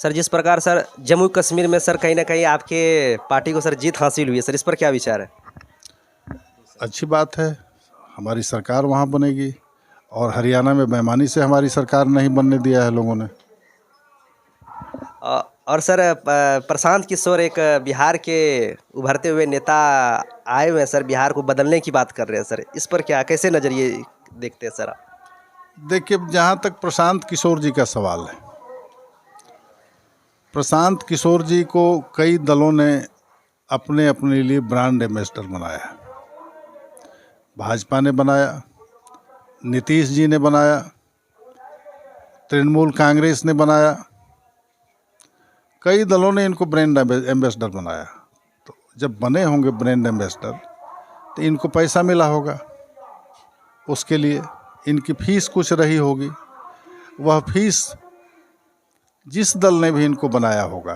Sir जिस प्रकार sir Jammu Kashmir में सर कहीं ना कहीं आपके पार्टी को सर जीत हासिल हुई है सर, इस पर क्या विचार है? अच्छी बात है, हमारी सरकार वहाँ बनेगी। और हरियाणा में बेईमानी से हमारी सरकार नहीं बनने दिया है लोगों ने। और सर प्रशांत किशोर एक बिहार के उभरते हुए नेता आए हुए हैं सर, बिहार को बदलने की बात कर रहे हैं सर, इस पर क्या कैसे नज़रिए देखते हैं सर आप? देखिए, जहाँ तक प्रशांत किशोर जी का सवाल है, प्रशांत किशोर जी को कई दलों ने अपने अपने लिए ब्रांड एम्बेसडर बनाया। भाजपा ने बनाया, नीतीश जी ने बनाया, तृणमूल कांग्रेस ने बनाया, कई दलों ने इनको ब्रांड एम्बेसडर बनाया। तो जब बने होंगे ब्रांड एम्बेसडर तो इनको पैसा मिला होगा, उसके लिए इनकी फीस कुछ रही होगी। वह फीस जिस दल ने भी इनको बनाया होगा,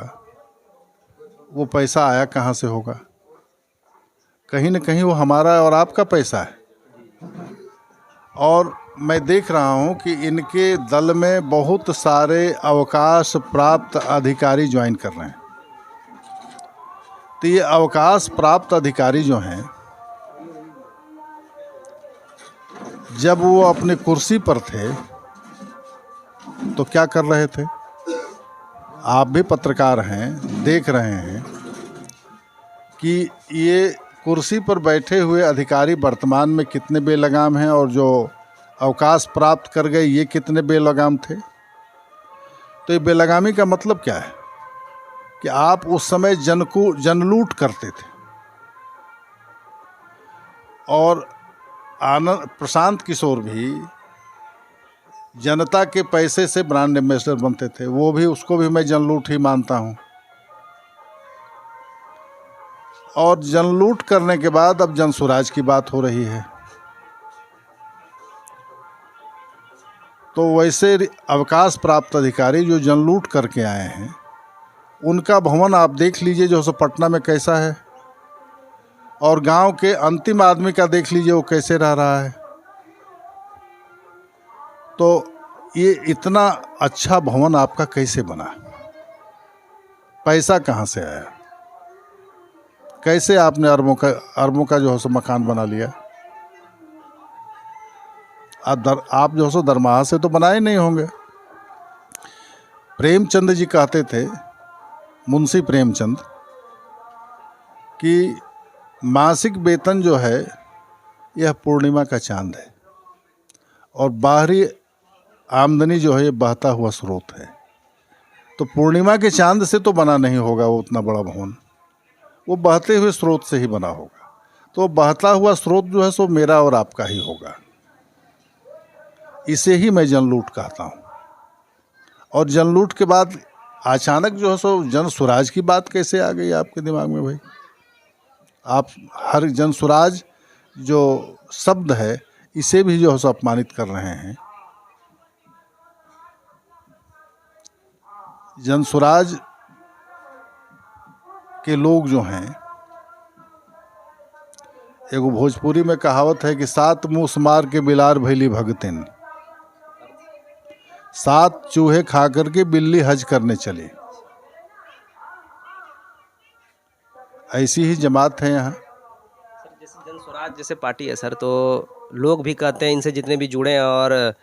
वो पैसा आया कहाँ से होगा? कहीं न कहीं वो हमारा और आपका पैसा है। और मैं देख रहा हूँ कि इनके दल में बहुत सारे अवकाश प्राप्त अधिकारी ज्वाइन कर रहे हैं। तो ये अवकाश प्राप्त अधिकारी जो हैं, जब वो अपने कुर्सी पर थे तो क्या कर रहे थे? आप भी पत्रकार हैं, देख रहे हैं कि ये कुर्सी पर बैठे हुए अधिकारी वर्तमान में कितने बेलगाम हैं और जो अवकाश प्राप्त कर गए ये कितने बेलगाम थे। तो ये बेलगामी का मतलब क्या है कि आप उस समय जनलूट करते थे। और प्रशांत किशोर भी जनता के पैसे से ब्रांड एम्बेसडर बनते थे, वो भी, उसको भी मैं जनलूट ही मानता हूँ। और जनलूट करने के बाद अब जनसुराज की बात हो रही है। तो वैसे अवकाश प्राप्त अधिकारी जो जनलूट करके आए हैं, उनका भवन आप देख लीजिए जो पटना में कैसा है, और गांव के अंतिम आदमी का देख लीजिए वो कैसे रह रहा है। तो ये इतना अच्छा भवन आपका कैसे बना? पैसा कहाँ से आया? कैसे आपने अरबों का जो है सो मकान बना लिया? आप जो सो दरमाहा से तो बनाए नहीं होंगे। प्रेमचंद जी कहते थे, मुंशी प्रेमचंद, कि मासिक वेतन जो है यह पूर्णिमा का चांद है और बाहरी आमदनी जो है ये बहता हुआ स्रोत है। तो पूर्णिमा के चांद से तो बना नहीं होगा वो उतना बड़ा भवन, वो बहते हुए स्रोत से ही बना होगा। तो बहता हुआ स्रोत जो है सो मेरा और आपका ही होगा। इसे ही मैं जनलूट कहता हूँ। और जनलूट के बाद अचानक जो है सो जन सुराज की बात कैसे आ गई आपके दिमाग में भाई? आप हर जन सुराज जो शब्द है इसे भी जो है सो अपमानित कर रहे हैं। जन सुराज के लोग जो हैं, एगो भोजपुरी में कहावत है कि सात मूस मार के बिलार भैली भगतिन, 7 चूहे खा करके बिल्ली हज करने चली। ऐसी ही जमात है यहाँ। सर जैसे जन स्वराज जैसे पार्टी है सर, तो लोग भी कहते हैं, इनसे जितने भी जुड़े हैं, और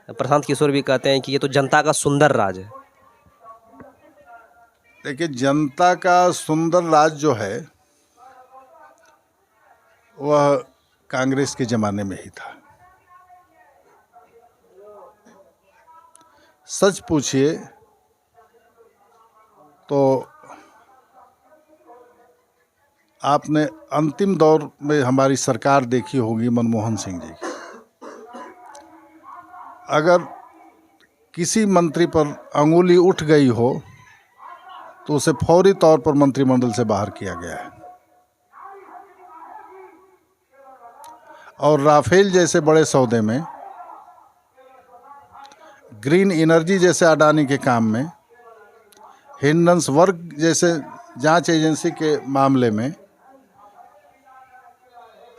प्रशांत किशोर भी कहते हैं कि ये तो जनता का सुंदर राज है। देखिए, जनता का सुंदर राज जो है वह कांग्रेस के ज़माने में ही था। सच पूछिए तो आपने अंतिम दौर में हमारी सरकार देखी होगी मनमोहन सिंह जी की। अगर किसी मंत्री पर अंगुली उठ गई हो तो उसे फौरी तौर पर मंत्रिमंडल से बाहर किया गया है। और राफेल जैसे बड़े सौदे में, ग्रीन एनर्जी जैसे अडानी के काम में, हिंडनबर्ग जैसे जांच एजेंसी के मामले में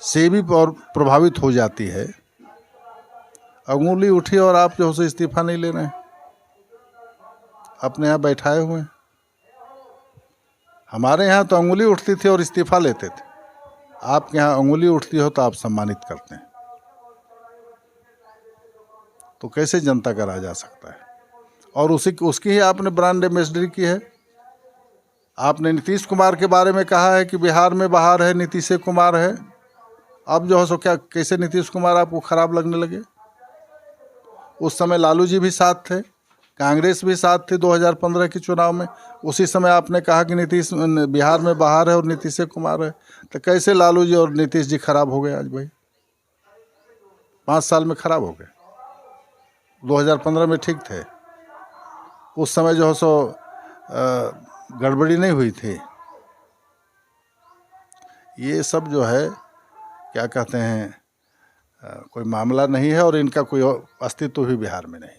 सेबी और प्रभावित हो जाती है। अंगुली उठी और आप जो है इस्तीफा नहीं ले रहे हैं। अपने यहाँ बैठाए हुए हैं। हमारे यहाँ तो अंगुली उठती थी और इस्तीफा लेते थे, आपके यहाँ अंगुली उठती हो तो आप सम्मानित करते हैं। तो कैसे जनता का राज आ सकता है? और उसकी ही आपने ब्रांड एम्बेसडर की है। आपने नीतीश कुमार के बारे में कहा है कि बिहार में बहार है, नीतीश कुमार है। अब जो है सो क्या, कैसे नीतीश कुमार आपको खराब लगने लगे? उस समय लालू जी भी साथ थे, कांग्रेस भी साथ थी 2015 के चुनाव में। उसी समय आपने कहा कि नीतीश बिहार में बहार है और नीतीश कुमार है। तो कैसे लालू जी और नीतीश जी खराब हो गए आज भाई? 5 साल में खराब हो गए। 2015 में ठीक थे, उस समय जो है सो गड़बड़ी नहीं हुई थी। ये सब जो है क्या कहते हैं, कोई मामला नहीं है और इनका कोई अस्तित्व भी बिहार में नहीं।